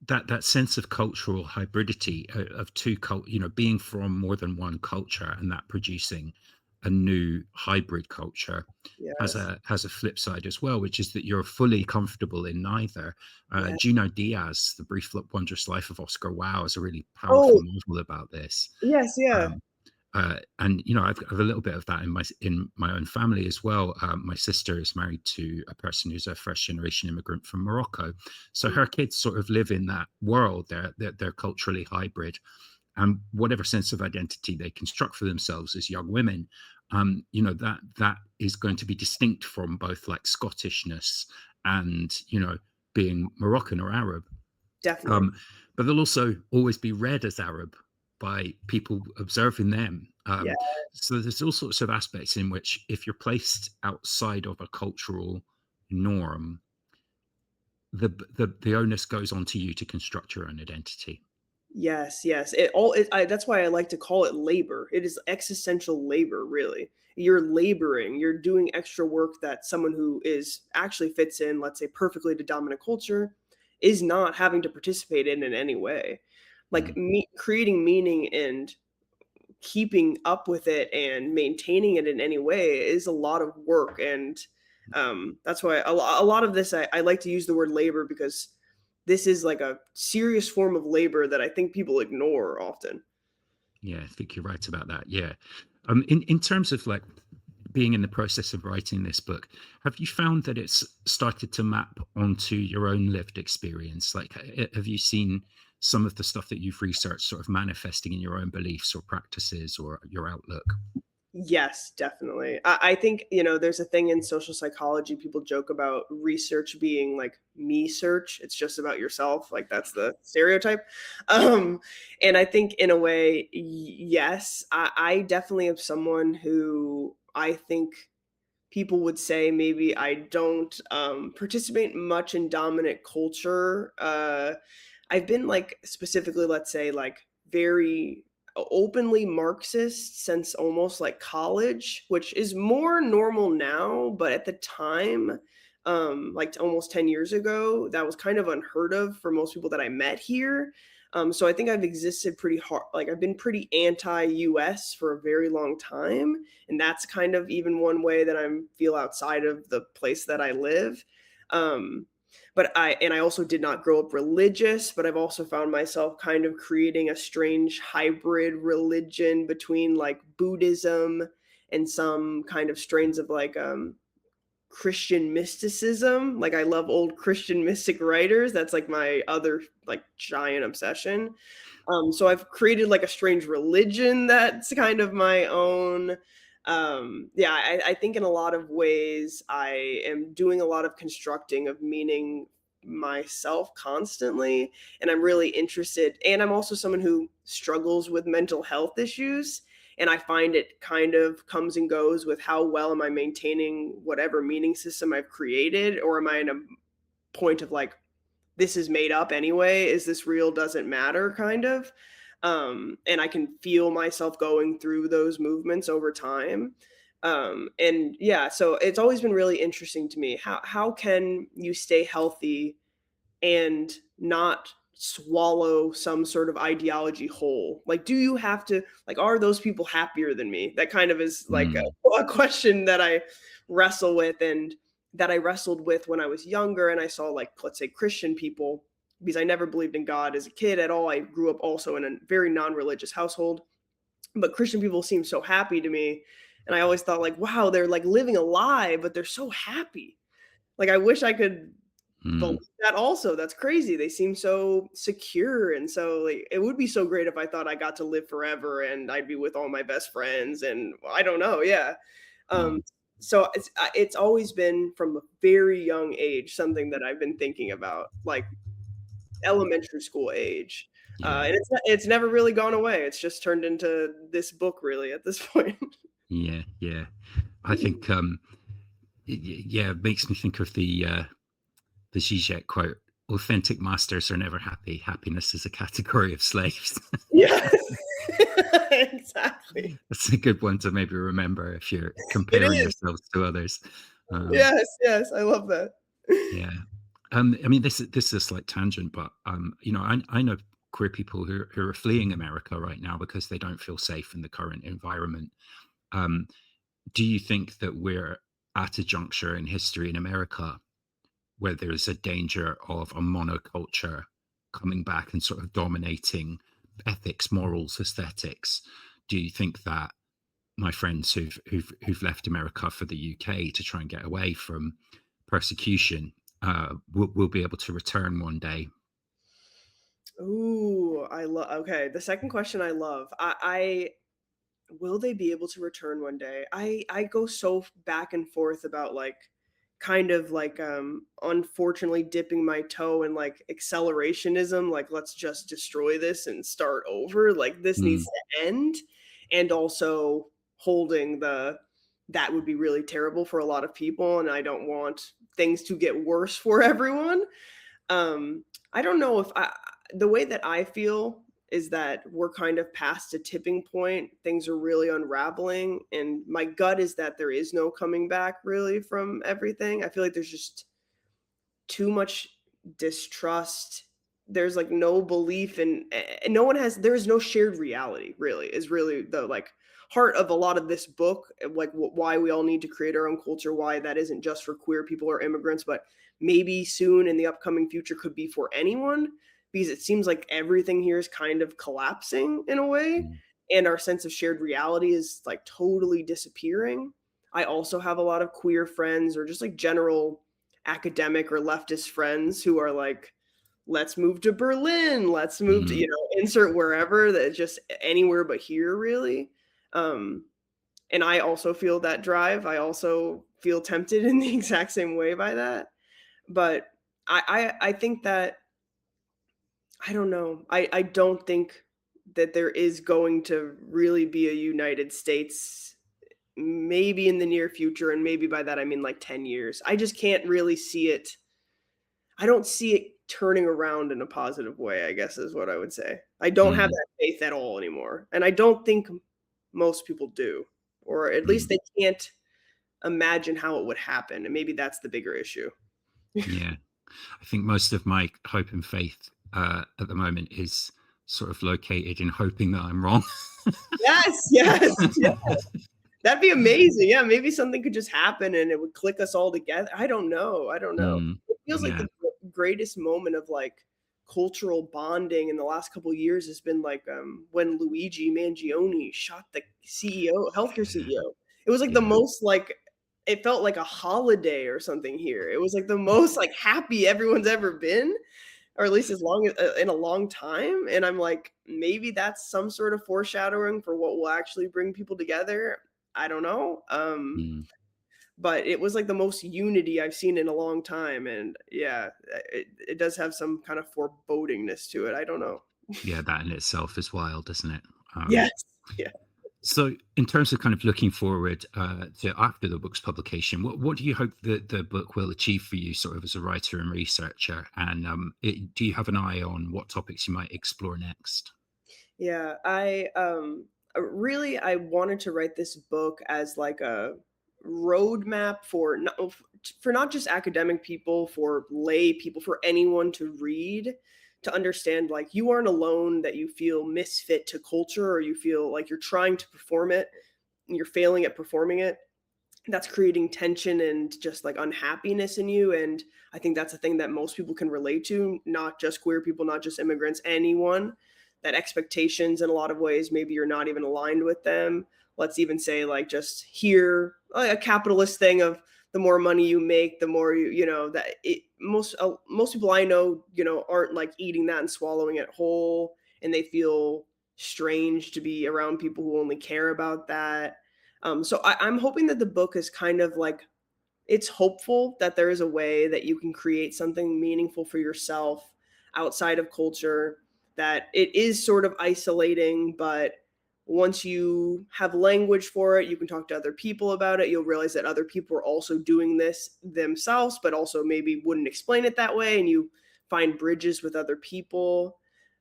that sense of cultural hybridity of being from more than one culture and that producing a new hybrid culture Yes. has a flip side as well, which is that you're fully comfortable in neither. Yeah. Junot Diaz, The Brief Wondrous Life of Oscar Wilde, is a really powerful Oh, novel about this. yes, yeah. Um, and I've a little bit of that in my own family as well. My sister is married to a person who's a first generation immigrant from Morocco, so her kids sort of live in that world. They're culturally hybrid, and whatever sense of identity they construct for themselves as young women, that is going to be distinct from both like Scottishness and being Moroccan or Arab. Definitely. Um, but they'll also always be read as Arab by people observing them. Yeah. So there's all sorts of aspects in which, if you're placed outside of a cultural norm, the onus goes on to you to construct your own identity. Yes, yes. That's why I like to call it labor. It is existential labor, really. You're laboring, you're doing extra work that someone who is actually fits in, let's say, perfectly to dominant culture, is not having to participate in any way. Like Mm. creating meaning and keeping up with it and maintaining it in any way is a lot of work. And that's why a lot of this, I like to use the word labor because this is like a serious form of labor that I think people ignore often. Yeah, I think you're right about that. Yeah. In terms of like being in the process of writing this book, have you found that it's started to map onto your own lived experience? Like, have you seen some of the stuff that you've researched sort of manifesting in your own beliefs or practices or your outlook? Yes, definitely. I think, there's a thing in social psychology, people joke about research being like me search. It's just about yourself. Like that's the stereotype. Um, and I think in a way, yes, I definitely am someone who I think people would say maybe I don't participate much in dominant culture. I've been like specifically, let's say, like very openly Marxist since almost like college, which is more normal now, but at the time, like almost 10 years ago, that was kind of unheard of for most people that I met here. So I think I've existed pretty hard, like I've been pretty anti-US for a very long time. And that's kind of even one way that I feel outside of the place that I live. Um, but I also did not grow up religious, but I've also found myself kind of creating a strange hybrid religion between like Buddhism and some kind of strains of like Christian mysticism. Like I love old Christian mystic writers. That's like my other like giant obsession. So I've created like a strange religion that's kind of my own. Yeah, I think in a lot of ways I am doing a lot of constructing of meaning myself constantly, and I'm really interested. And I'm also someone who struggles with mental health issues, and I find it kind of comes and goes with how well am I maintaining whatever meaning system I've created, or am I in a point of like, this is made up anyway, is this real, doesn't matter kind of. And I can feel myself going through those movements over time. And yeah, so it's always been really interesting to me, how can you stay healthy and not swallow some sort of ideology whole? Like, do you have to, like, are those people happier than me? That kind of is like Mm, a question that I wrestle with, and that I wrestled with when I was younger. And I saw, like, let's say Christian people, because I never believed in God as a kid at all. I grew up also in a very non religious household, but Christian people seem so happy to me. And I always thought, like, wow, they're like living a lie, but they're so happy. Like, I wish I could believe mm, that also. That's crazy. They seem so secure, and so, like, it would be so great if I thought I got to live forever and I'd be with all my best friends, and I don't know, yeah. Um, mm. so it's always been from a very young age something that I've been thinking about, like elementary school age. Yeah, And it's never really gone away. It's just turned into this book really at this point. yeah, yeah. I think yeah, it makes me think of the Zizek quote: "Authentic masters are never happy. Happiness is a category of slaves." Yes. Exactly. That's a good one to maybe remember if you're It comparing is. yourselves to others. Um, Yes, yes, I love that. yeah. I mean, this is a slight tangent, but I know queer people who are fleeing America right now because they don't feel safe in the current environment. Um, do you think that we're at a juncture in history in America where there's a danger of a monoculture coming back and sort of dominating ethics, morals, aesthetics? Do you think that my friends who've left America for the UK to try and get away from persecution will be able to return one day? Ooh, I love. Okay, the second question I love. I will they be able to return one day? I go so back and forth about like kind of like unfortunately dipping my toe in like accelerationism, like let's just destroy this and start over, like this needs Mm, to end, and also holding the that would be really terrible for a lot of people, and I don't want things to get worse for everyone. I don't know if I the way that I feel is that we're kind of past a tipping point. Things are really unraveling, and my gut is that there is no coming back really from everything. I feel like there's just too much distrust. There's like no belief in, and no one has. There is no shared reality. Really, is really the like heart of a lot of this book. Like why we all need to create our own culture. Why that isn't just for queer people or immigrants, but maybe soon in the upcoming future could be for anyone. Because it seems like everything here is kind of collapsing in a way, mm, and our sense of shared reality is like totally disappearing. I also have a lot of queer friends or just like general academic or leftist friends who are like, let's move to Berlin, let's move to, mm, insert wherever, that just anywhere but here really. Um, and I also feel that drive. I also feel tempted in the exact same way by that. But I think that I don't know. I don't think that there is going to really be a United States maybe in the near future, and maybe by that I mean like 10 years. I just can't really see it. I don't see it turning around in a positive way, I guess is what I would say. I don't have mm, that faith at all anymore, and I don't think most people do, or at least mm. they can't imagine how it would happen, and maybe that's the bigger issue. Yeah, I think most of my hope and faith at the moment is sort of located in hoping that I'm wrong. Yes, yes, yeah. That'd be amazing. Yeah, maybe something could just happen and it would click us all together. I don't know. I don't know. Mm, It feels like yeah, the greatest moment of like cultural bonding in the last couple of years has been like when Luigi Mangione shot the CEO, healthcare yeah, CEO. It was like the yeah, most like it felt like a holiday or something here. It was like the most like happy everyone's ever been, or at least as long as in a long time. And I'm like, maybe that's some sort of foreshadowing for what will actually bring people together. I don't know. Mm. But it was like the most unity I've seen in a long time. And yeah, it does have some kind of forebodingness to it. I don't know. Yeah, that in itself is wild, isn't it? Yes. Yeah. So, in terms of kind of looking forward to after the book's publication, what do you hope that the book will achieve for you, sort of as a writer and researcher? And do you have an eye on what topics you might explore next? Yeah, I wanted to write this book as like a roadmap for not just academic people, for lay people, for anyone to read, to understand like you aren't alone, that you feel misfit to culture, or you feel like you're trying to perform it and you're failing at performing it. That's creating tension and just like unhappiness in you. And I think that's a thing that most people can relate to, not just queer people, not just immigrants, anyone. That expectations in a lot of ways, maybe you're not even aligned with them. Let's even say like just here a capitalist thing of the more money you make, the more you know that it most people I know, aren't like eating that and swallowing it whole, and they feel strange to be around people who only care about that. So I'm hoping that the book is kind of like, it's hopeful that there is a way that you can create something meaningful for yourself outside of culture, that it is sort of isolating, but once you have language for it, you can talk to other people about it. You'll realize that other people are also doing this themselves, but also maybe wouldn't explain it that way. And you find bridges with other people.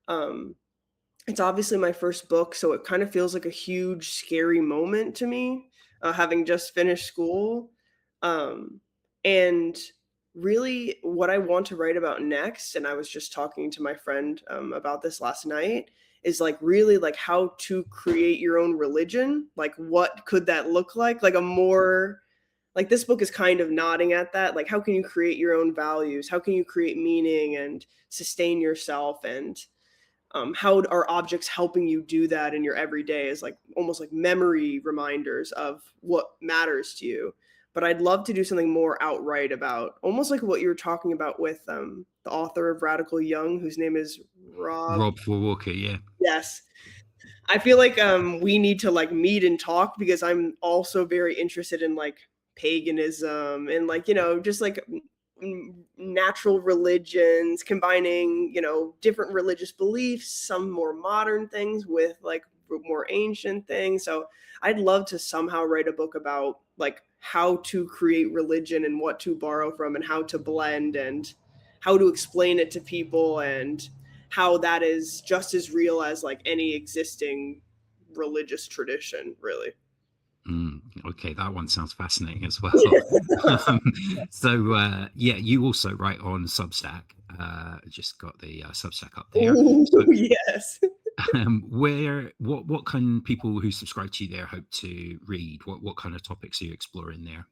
Um, it's obviously my first book, so it kind of feels like a huge, scary moment to me, having just finished school. Um, and really, what I want to write about next, and I was just talking to my friend about this last night, is like really like how to create your own religion. Like, what could that look like? Like a more like this book is kind of nodding at that. Like, how can you create your own values? How can you create meaning and sustain yourself? And how are objects helping you do that in your everyday, is like almost like memory reminders of what matters to you. But I'd love to do something more outright about almost like what you were talking about with the author of Radical Young, whose name is Rob. Rob for Walker, yeah. Yes. I feel like we need to like meet and talk, because I'm also very interested in like paganism and like, just like natural religions, combining, different religious beliefs, some more modern things with like more ancient things. So I'd love to somehow write a book about like how to create religion and what to borrow from and how to blend and how to explain it to people, and how that is just as real as like any existing religious tradition, really. Mm, okay, that one sounds fascinating as well. um, yeah, you also write on Substack. Just got the Substack up there. Ooh, So, yes. what can people who subscribe to you there hope to read? What kind of topics are you exploring there?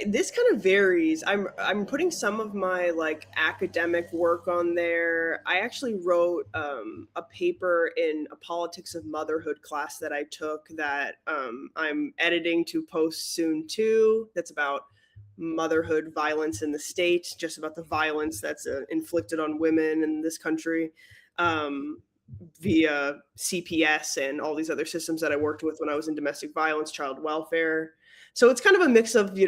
This kind of varies. I'm putting some of my like academic work on there. I actually wrote a paper in a politics of motherhood class that I took, that I'm editing to post soon too. That's about motherhood violence in the state, just about the violence that's inflicted on women in this country. Um, Via CPS and all these other systems that I worked with when I was in domestic violence, child welfare. So it's kind of a mix of,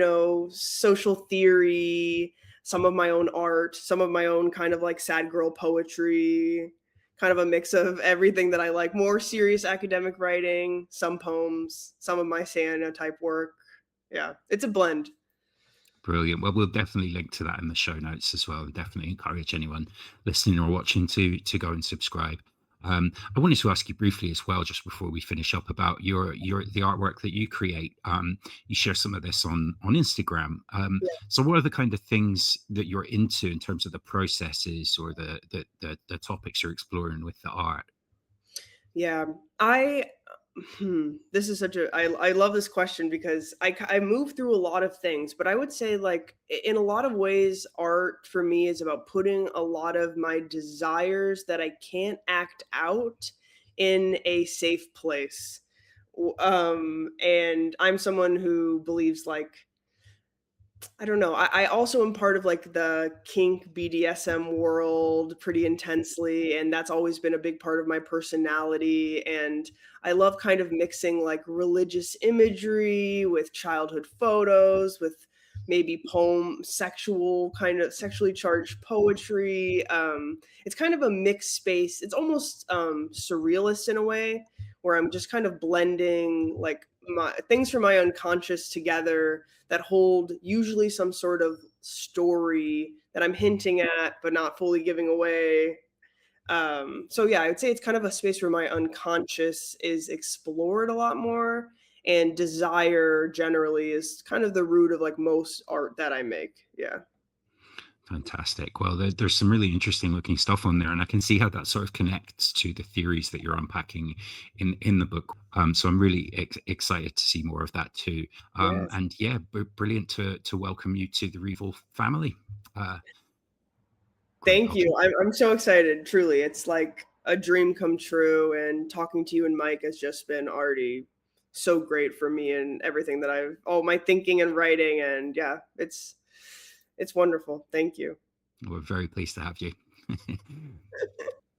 social theory, some of my own art, some of my own kind of like sad girl poetry, kind of a mix of everything that I like, more serious academic writing, some poems, some of my Santa type work. Yeah, it's a blend. Brilliant. Well, we'll definitely link to that in the show notes as well. Definitely encourage anyone listening or watching to go and subscribe. I wanted to ask you briefly as well, just before we finish up, about your the artwork that you create. You share some of this on Instagram. So, what are the kind of things that you're into in terms of the processes or the topics you're exploring with the art? Yeah, this is I love this question, because I move through a lot of things, but I would say like in a lot of ways, art for me is about putting a lot of my desires that I can't act out in a safe place, And I'm someone who believes like I don't know. I also am part of like the kink BDSM world pretty intensely, and that's always been a big part of my personality. And I love kind of mixing like religious imagery with childhood photos, with maybe sexual kind of sexually charged poetry. It's kind of a mixed space. It's almost surrealist in a way, where I'm just kind of blending like my things from my unconscious together that hold usually some sort of story that I'm hinting at, but not fully giving away. So yeah, I would say it's kind of a space where my unconscious is explored a lot more, and desire generally is kind of the root of like most art that I make. Yeah. Fantastic. Well, there's some really interesting looking stuff on there, and I can see how that sort of connects to the theories that you're unpacking in the book. So I'm really excited to see more of that too. Yes. And yeah, brilliant to welcome you to the Revol family. Great. Thank you. I'm so excited. Truly, it's like a dream come true, and talking to you and Mike has just been already so great for me and everything that all my thinking and writing, and yeah, it's wonderful. Thank you. We're very pleased to have you.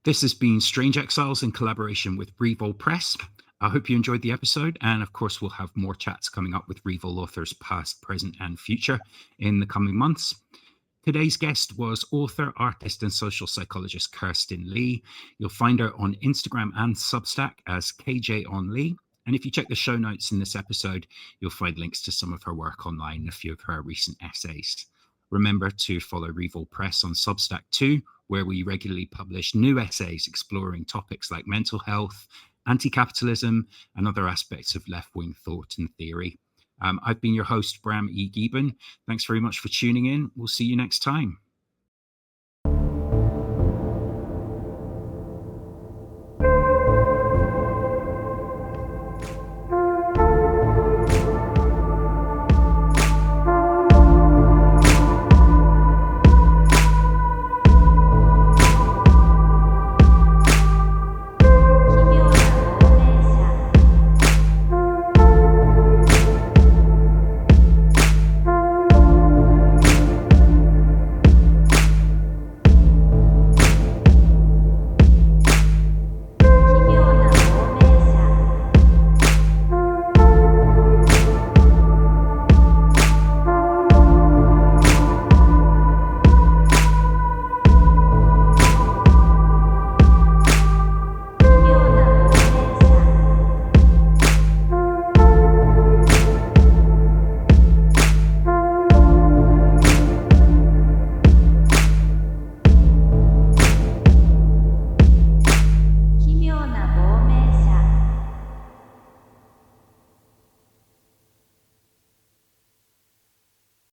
This has been Strange Exiles in collaboration with Revol Press. I hope you enjoyed the episode, and of course, we'll have more chats coming up with Revol authors past, present, and future in the coming months. Today's guest was author, artist, and social psychologist Kirsten Lee. You'll find her on Instagram and Substack as KJ-on-Lee. And if you check the show notes in this episode, you'll find links to some of her work online and a few of her recent essays. Remember to follow Revol Press on Substack too, where we regularly publish new essays exploring topics like mental health, anti-capitalism, and other aspects of left-wing thought and theory. I've been your host, Bram E. Gieben. Thanks very much for tuning in. We'll see you next time.